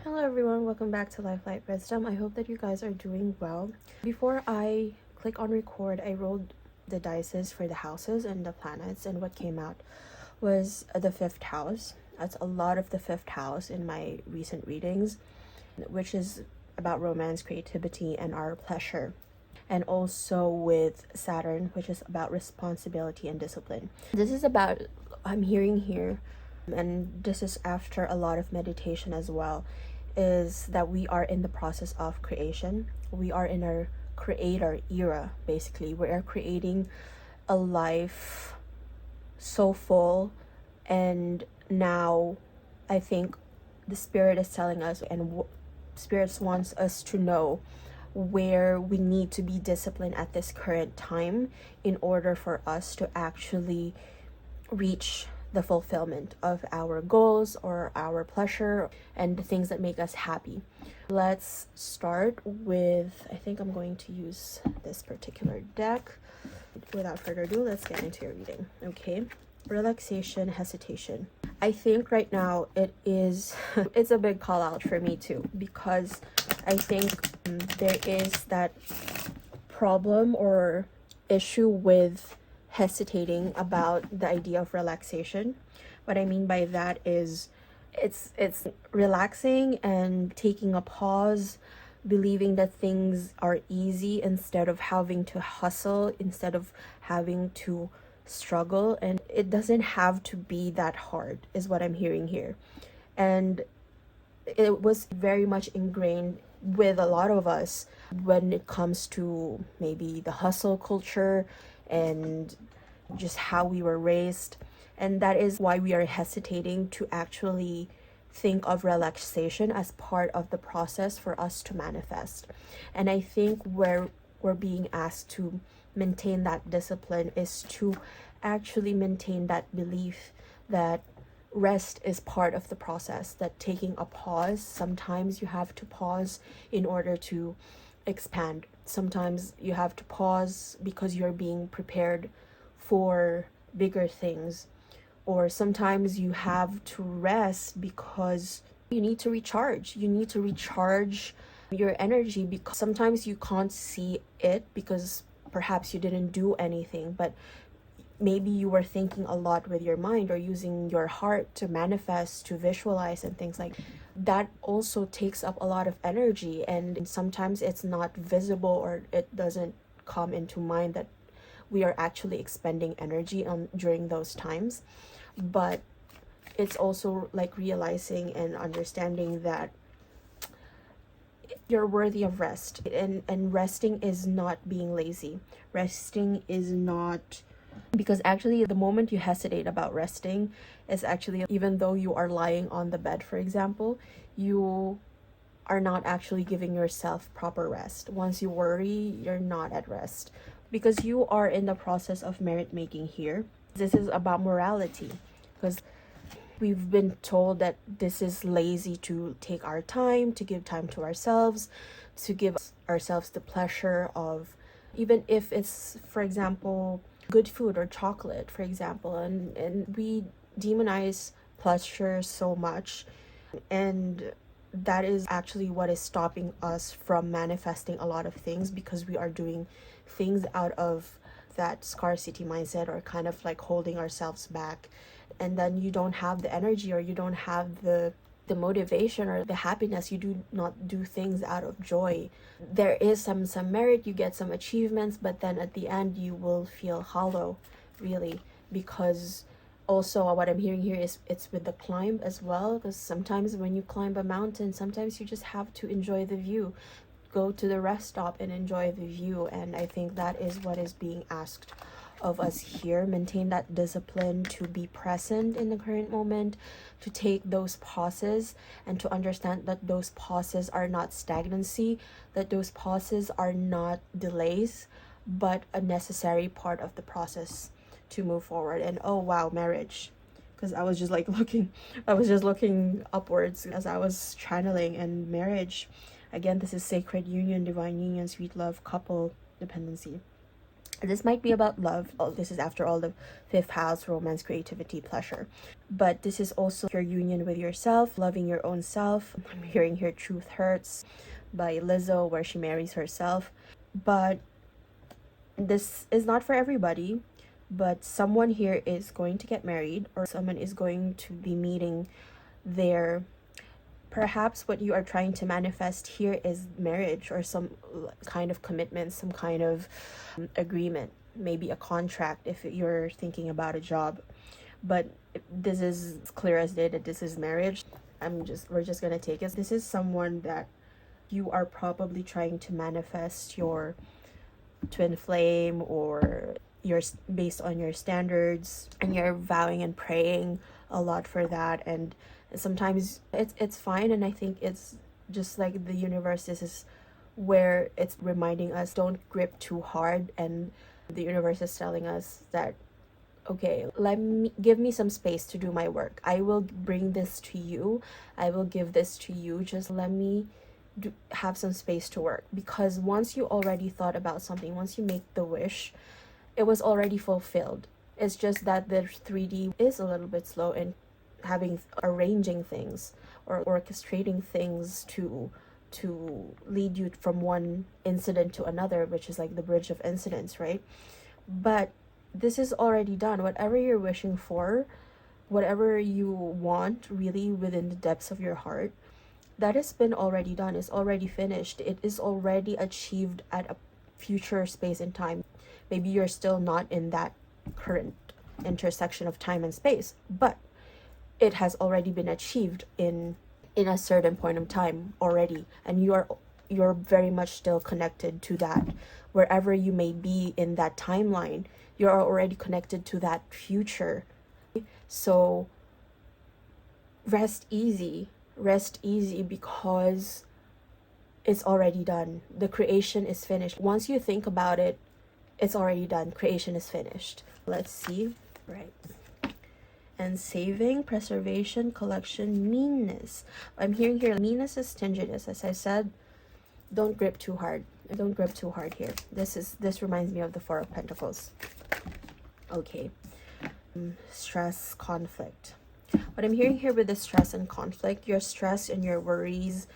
Hello everyone, welcome back to Lifelight Wisdom. I hope that you guys are doing well. Before I click on record, I rolled the dices for the houses and the planets, and what came out was the fifth house. That's a lot of the fifth house in my recent readings, which is about romance, creativity, and our pleasure. And also with Saturn, which is about responsibility and discipline. This is about, I'm hearing here, and this is after a lot of meditation as well, is that we are in the process of creation. We are in our creator era, basically. We are creating a life so full, and now I think the spirit is telling us, and spirits wants us to know where we need to be disciplined at this current time in order for us to actually reach the fulfillment of our goals or our pleasure and the things that make us happy. Let's start with, I think I'm going to use this particular deck. Without further ado, let's get into your reading. Okay, relaxation, hesitation. I think right now it's a big call out for me too, because I think there is that problem or issue with hesitating about the idea of relaxation. What I mean by that is it's relaxing and taking a pause, believing that things are easy instead of having to hustle, instead of having to struggle, and it doesn't have to be that hard is what I'm hearing here. And it was very much ingrained with a lot of us when it comes to maybe the hustle culture and just how we were raised. And that is why we are hesitating to actually think of relaxation as part of the process for us to manifest. And I think where we're being asked to maintain that discipline is to actually maintain that belief that rest is part of the process, that taking a pause, sometimes you have to pause in order to expand. Sometimes you have to pause because you're being prepared for bigger things, or sometimes you have to rest because you need to recharge. You need to recharge your energy, because sometimes you can't see it because perhaps you didn't do anything, but maybe you were thinking a lot with your mind or using your heart to manifest, to visualize, and things like that also takes up a lot of energy, and sometimes it's not visible or it doesn't come into mind that we are actually expending energy during those times. But it's also like realizing and understanding that you're worthy of rest, and resting is not being lazy. Resting is not, because actually the moment you hesitate about resting is actually, even though you are lying on the bed, for example, you are not actually giving yourself proper rest. Once you worry, you're not at rest, because you are in the process of merit making here. This is about morality, because we've been told that this is lazy to take our time, to give time to ourselves, to give ourselves the pleasure of, even if it's, for example, good food or chocolate, for example, and we demonize pleasure so much, and that is actually what is stopping us from manifesting a lot of things, because we are doing things out of that scarcity mindset, or kind of like holding ourselves back, and then you don't have the energy, or you don't have the motivation or the happiness. You do not do things out of joy. There is some merit, you get some achievements, but then at the end you will feel hollow, really, because also what I'm hearing here is it's with the climb as well, because sometimes when you climb a mountain, sometimes you just have to enjoy the view, go to the rest stop and enjoy the view. And I think that is what is being asked of us here. Maintain that discipline to be present in the current moment, to take those pauses, and to understand that those pauses are not stagnancy, that those pauses are not delays, but a necessary part of the process to move forward. And oh wow, marriage, because I was just looking upwards as I was channeling, and marriage, again, this is sacred union, divine union, sweet love, couple dependency. This might be about love. Oh, this is after all the fifth house, romance, creativity, pleasure. But this is also your union with yourself, loving your own self. I'm hearing here Truth Hurts by Lizzo, where she marries herself. But this is not for everybody. But someone here is going to get married, or someone is going to be meeting their, perhaps what you are trying to manifest here is marriage or some kind of commitment, some kind of agreement, maybe a contract if you're thinking about a job. But this is clear as day that this is marriage. We're just gonna take it. This is someone that you are probably trying to manifest your twin flame, or your, based on your standards, and you're vowing and praying a lot for that. And sometimes it's fine, and I think it's just like the universe. This is where it's reminding us, don't grip too hard, and the universe is telling us that, okay, give me some space to do my work. I will bring this to you, I will give this to you, just let me have some space to work. Because once you already thought about something, once you make the wish, it was already fulfilled. It's just that the 3D is a little bit slow in arranging things or orchestrating things to lead you from one incident to another, which is like the bridge of incidents, right? But this is already done. Whatever you're wishing for, whatever you want really within the depths of your heart, that has been already done. It's already finished. It is already achieved at a future space and time. Maybe you're still not in that current intersection of time and space, but it has already been achieved in a certain point of time already, and you're very much still connected to that. Wherever you may be in that timeline, you're already connected to that future. So rest easy, because it's already done. The creation is finished. Once you think about it, it's already done. Creation is finished. Let's see. Right. And saving, preservation, collection, meanness. I'm hearing here meanness is stinginess. As I said, don't grip too hard. Don't grip too hard here. This reminds me of the Four of Pentacles. Okay. Stress, conflict. What I'm hearing here with the stress and conflict, your stress and your worries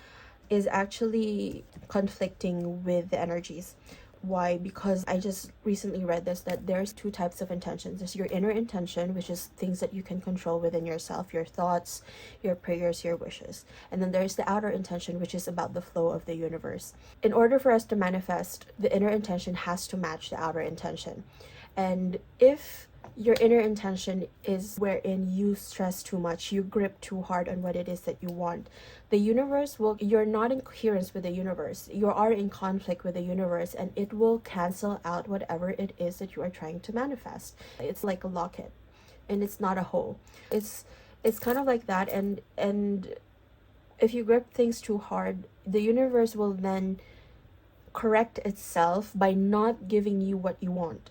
is actually conflicting with the energies. Why? Because I just recently read this, that there's two types of intentions. There's your inner intention, which is things that you can control within yourself, your thoughts, your prayers, your wishes. And then there's the outer intention, which is about the flow of the universe. In order for us to manifest, the inner intention has to match the outer intention. And if your inner intention is wherein you stress too much, you grip too hard on what it is that you want, the universe you're not in coherence with the universe. You are in conflict with the universe, and it will cancel out whatever it is that you are trying to manifest. It's like a locket, and it's not a hole. It's kind of like that, and if you grip things too hard, the universe will then correct itself by not giving you what you want,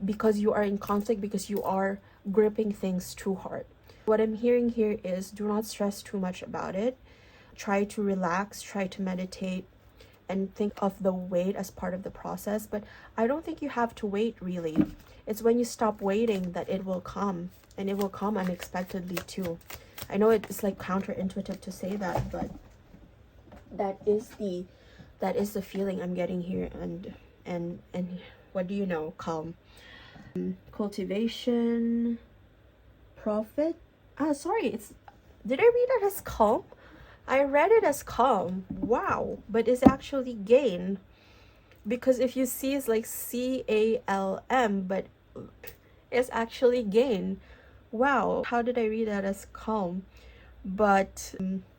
because you are in conflict, because you are gripping things too hard. What I'm hearing here is, do not stress too much about it. Try to relax, try to meditate, and think of the wait as part of the process. But I don't think you have to wait, really. It's when you stop waiting that it will come, and it will come unexpectedly too. I know it's like counterintuitive to say that, but that is the feeling I'm getting here. And what do you know? Calm. Cultivation, profit. Sorry, did I read it as calm? I read it as calm. Wow, but it's actually gain, because if you see, it's like CALM, but it's actually gain. Wow, how did I read that as calm? But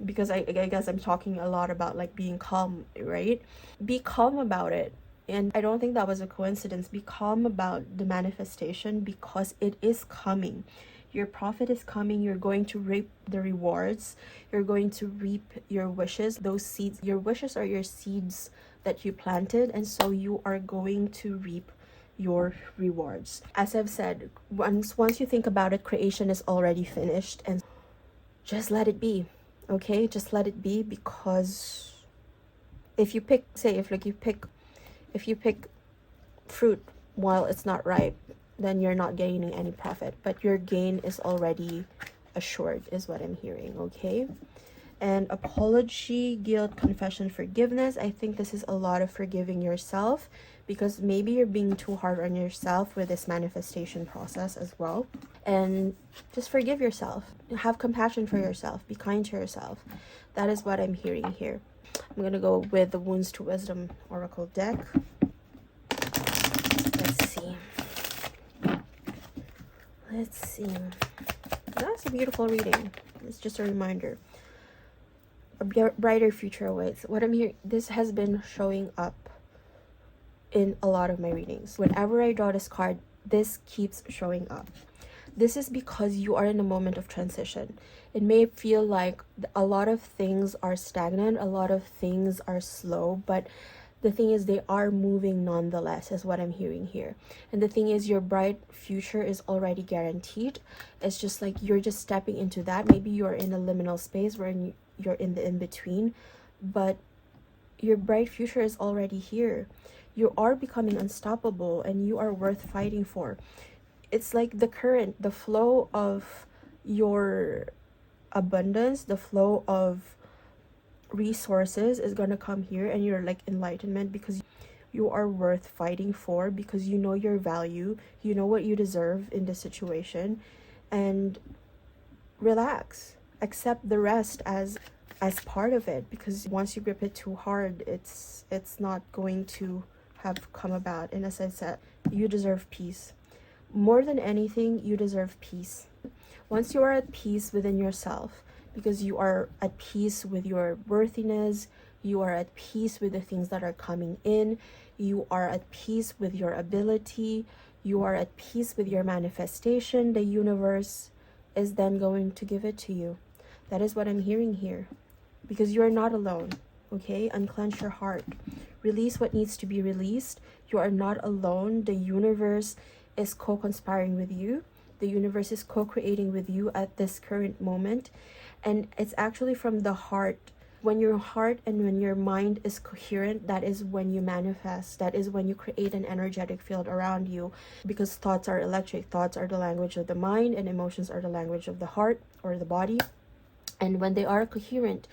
because I guess I'm talking a lot about like being calm, right? Be calm about it. And I don't think that was a coincidence. Be calm about the manifestation, because it is coming. Your profit is coming. You're going to reap the rewards. You're going to reap your wishes. Those seeds, your wishes are your seeds that you planted. And so you are going to reap your rewards. As I've said, once you think about it, creation is already finished. And just let it be. Okay? Just let it be, because if you pick, say, if you pick fruit, while it's not ripe, then you're not gaining any profit, but your gain is already assured, is what I'm hearing. Okay. And apology, guilt, confession, forgiveness. I think this is a lot of forgiving yourself, because maybe you're being too hard on yourself with this manifestation process as well. And just forgive yourself. Have compassion for yourself. Be kind to yourself. That is what I'm hearing here. I'm going to go with the Wounds to Wisdom Oracle deck. Let's see. Let's see. That's a beautiful reading. It's just a reminder. A brighter future awaits. What I'm hearing, this has been showing up in a lot of my readings. Whenever I draw this card, this keeps showing up. This is because you are in a moment of transition. It may feel like a lot of things are stagnant, a lot of things are slow, but the thing is they are moving nonetheless, is what I'm hearing here. And the thing is, your bright future is already guaranteed. It's just like you're just stepping into that. Maybe you're in a liminal space where you're in the in-between, but your bright future is already here. You are becoming unstoppable, and you are worth fighting for. It's like the current, the flow of your abundance, the flow of resources is going to come here, and you're like enlightenment, because you are worth fighting for, because you know your value, you know what you deserve in this situation. And relax, accept the rest as part of it, because once you grip it too hard, it's not going to have come about. And as I said, you deserve peace. More than anything, you deserve peace. Once you are at peace within yourself, because you are at peace with your worthiness, you are at peace with the things that are coming in, you are at peace with your ability, you are at peace with your manifestation, the universe is then going to give it to you. That is what I'm hearing here, because you are not alone. Okay, unclench your heart, release what needs to be released. You are not alone. The universe is co-conspiring with you. The universe is co-creating with you at this current moment. And it's actually from the heart. When your heart and when your mind is coherent, that is when you manifest. That is when you create an energetic field around you, because thoughts are electric. Thoughts are the language of the mind, and emotions are the language of the heart or the body. And when they are coherent,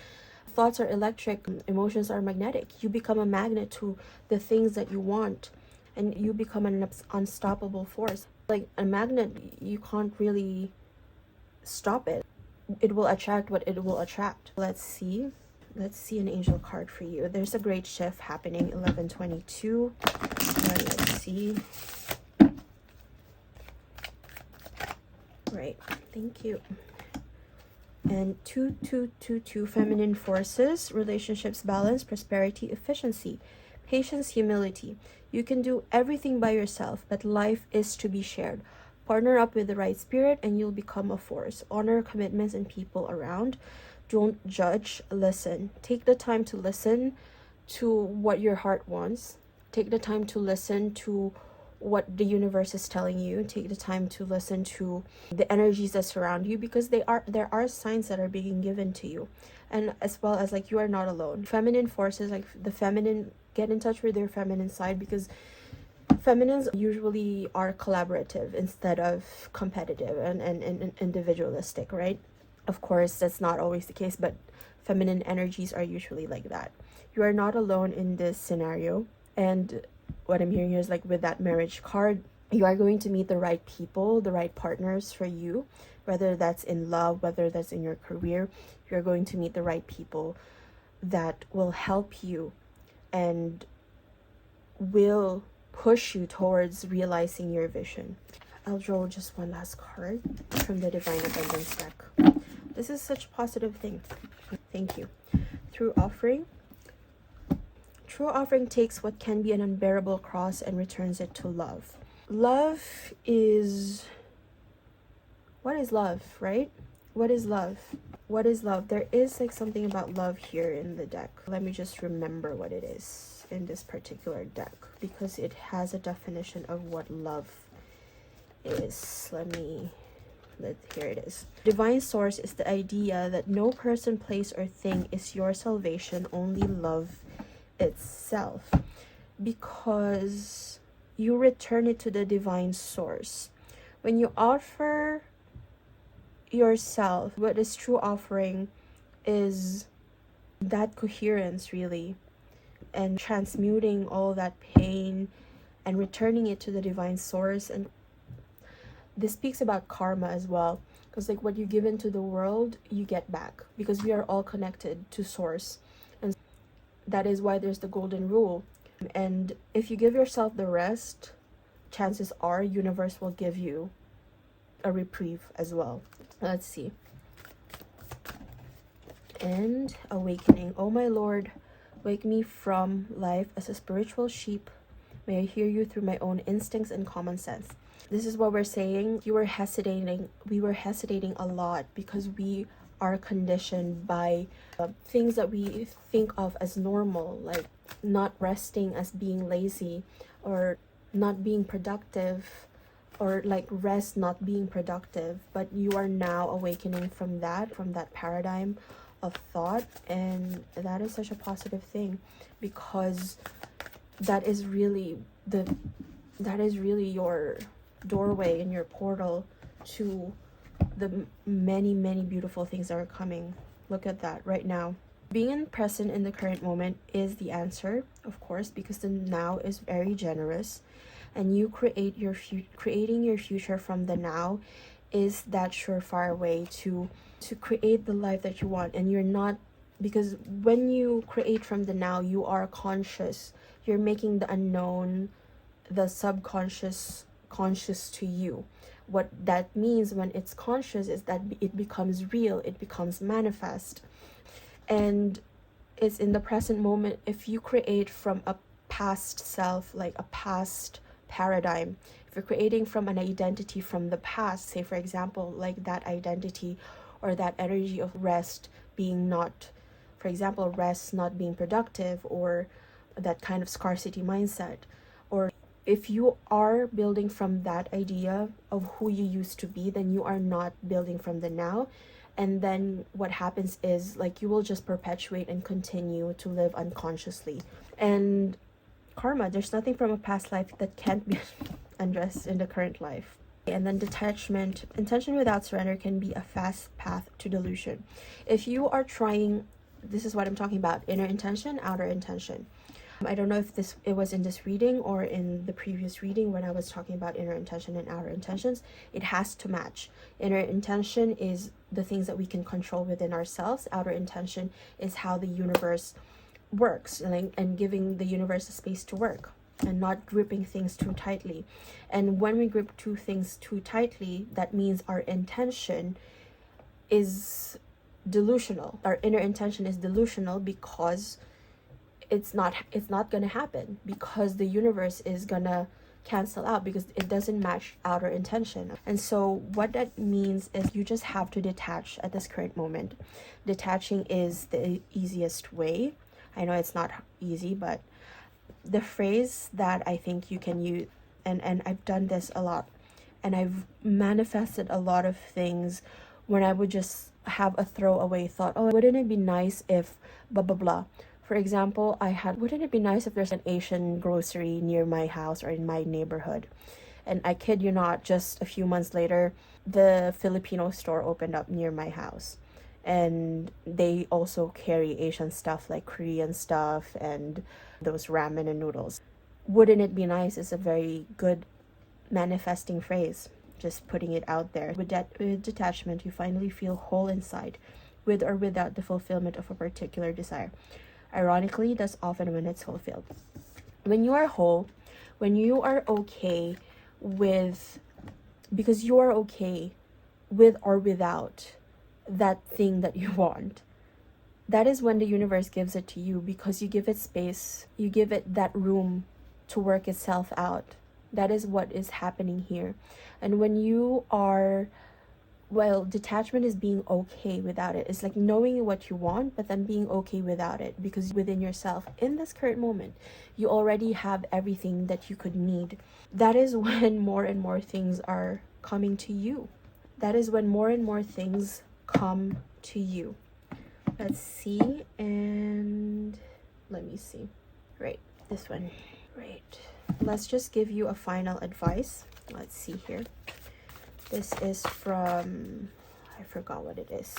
thoughts are electric, emotions are magnetic. You become a magnet to the things that you want, and you become an unstoppable force. Like a magnet, you can't really stop it. It will attract what it will attract. Let's see an angel card for you. There's a great shift happening, 1122. Let's see. Right, thank you. And 2222, feminine forces, relationships, balance, prosperity, efficiency, patience, humility. You can do everything by yourself, but life is to be shared. Partner up with the right spirit and you'll become a force. Honor commitments and people around. Don't judge, listen. Take the time to listen to what your heart wants. Take the time to listen to what the universe is telling you. Take the time to listen to the energies that surround you, because there are signs that are being given to you. And as well as, like, you are not alone. Feminine forces, like the feminine, get in touch with their feminine side, because feminines usually are collaborative instead of competitive and individualistic, right? Of course, that's not always the case, but feminine energies are usually like that. You are not alone in this scenario. And what I'm hearing here is, like, with that marriage card, you are going to meet the right people, the right partners for you, whether that's in love, whether that's in your career. You're going to meet the right people that will help you and will push you towards realizing your vision. I'll draw just one last card from the Divine Abundance deck. This is such a positive thing. Thank you. True offering takes what can be an unbearable cross and returns it to love. Love is... what is love, right? What is love? What is love? There is, like, something about love here in the deck. Let me just remember what it is in this particular deck, because it has a definition of what love is. Here it is. Divine source is the idea that no person, place, or thing is your salvation, only love itself. Because you return it to the divine source. When you offer yourself, what is true offering is that coherence, really, and transmuting all that pain and returning it to the divine source. And this speaks about karma as well, because like what you give into the world, you get back, because we are all connected to source. And that is why there's the golden rule. And if you give yourself the rest, chances are universe will give you a reprieve as well. Let's see. And awakening. Oh my Lord, wake me from life as a spiritual sheep. May I hear you through my own instincts and common sense. This is what we're saying. We were hesitating a lot because we are conditioned by things that we think of as normal, like not resting as being lazy, or not being productive, or like rest not being productive. But you are now awakening from that paradigm of thought, and that is such a positive thing, because that is really your doorway and your portal to the many beautiful things that are coming. Look at that right now. Being present in the current moment is the answer, of course, because the now is very generous, and you creating your future from the now is that surefire way to create the life that you want. And you're not, because when you create from the now, you are conscious. You're making the unknown, the subconscious, conscious to you. What that means when it's conscious is that it becomes real, it becomes manifest, and it's in the present moment. If you create from a past self, like a past paradigm, if you're creating from an identity from the past, say for example, like that identity or that energy of rest being not, for example, rest not being productive, or that kind of scarcity mindset, or if you are building from that idea of who you used to be, then you are not building from the now. And then what happens is, like, you will just perpetuate and continue to live unconsciously. And karma, there's nothing from a past life that can't be undressed in the current life. And then detachment. Intention without surrender can be a fast path to delusion. If you are trying, this is what I'm talking about, inner intention, outer intention. I don't know if it was in this reading or in the previous reading when I was talking about inner intention and outer intentions. It has to match. Inner intention is the things that we can control within ourselves. Outer intention is how the universe works, and giving the universe a space to work and not gripping things too tightly. And when we grip two things too tightly, that means our intention is delusional. Our inner intention is delusional, because it's not gonna happen, because the universe is gonna cancel out, because it doesn't match outer intention. And so what that means is you just have to detach at this current moment. Detaching is the easiest way. I know it's not easy, but the phrase that I think you can use, and I've done this a lot, and I've manifested a lot of things when I would just have a throwaway thought, oh, wouldn't it be nice if blah blah blah. For example, wouldn't it be nice if there's an Asian grocery near my house or in my neighborhood? And I kid you not, just a few months later, the Filipino store opened up near my house. And they also carry Asian stuff, like Korean stuff and those ramen and noodles. Wouldn't it be nice is a very good manifesting phrase. Just putting it out there. With detachment, you finally feel whole inside, with or without the fulfillment of a particular desire. Ironically, that's often when it's fulfilled. When you are whole, when you are okay with, because you are okay with or without that thing that you want, that is when the universe gives it to you, because you give it space, you give it that room to work itself out. That is what is happening here. And when you are, well, detachment is being okay without it. It's like knowing what you want, but then being okay without it, because within yourself, in this current moment, you already have everything that you could need. That is when more and more things are coming to you. That is when more and more things come to you. Let's see, and let me see. Right, this one. Right. let's just give you a final advice. Let's see here. This is from, I forgot what it is.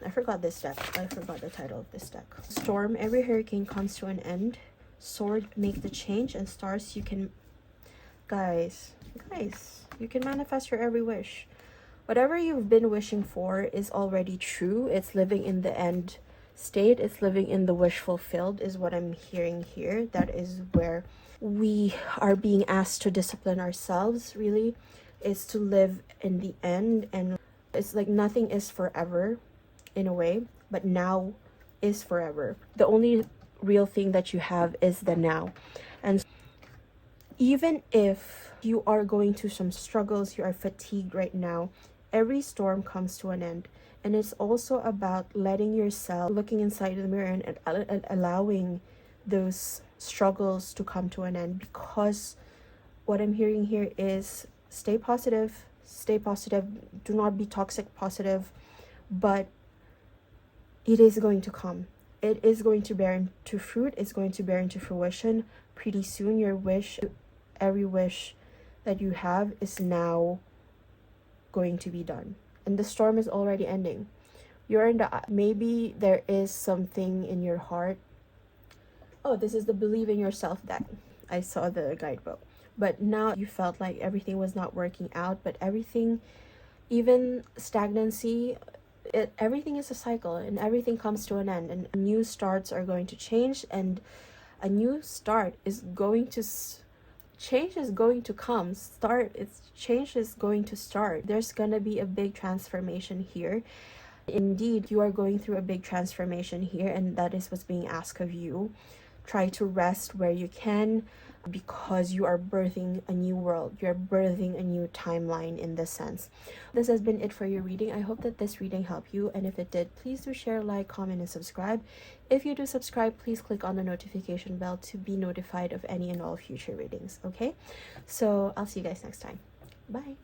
I forgot this deck. I forgot the title of this deck. Storm, every hurricane comes to an end. Sword, make the change. And stars, you can, guys, you can manifest your every wish. Whatever you've been wishing for is already true. It's living in the end state. It's living in the wish fulfilled is what I'm hearing here. That is where we are being asked to discipline ourselves, really, is to live in the end. And it's like nothing is forever in a way, but now is forever. The only real thing that you have is the now. And even if you are going through some struggles, you are fatigued right now, every storm comes to an end. And it's also about letting yourself, looking inside the mirror and allowing those struggles to come to an end. Because what I'm hearing here is stay positive, do not be toxic positive, but it is going to come. It is going to bear into fruit. It's going to bear into fruition pretty soon. Your wish, every wish that you have is now going to be done. And the storm is already ending. You're in the, maybe there is something in your heart. Oh, this is the believe in yourself deck. I saw the guidebook. But now you felt like everything was not working out, but everything, even stagnancy, everything is a cycle and everything comes to an end, and new starts are going to change, and a new start is going to change is going to come. Change is going to start. There's gonna be a big transformation here. Indeed, you are going through a big transformation here, and that is what's being asked of you. Try to rest where you can, because you are birthing a new world. You're birthing a new timeline in this sense. This has been it for your reading. I hope that this reading helped you, and if it did, please do share, like, comment, and subscribe. If you do subscribe, please click on the notification bell to be notified of any and all future readings. Okay, so I'll see you guys next time. Bye.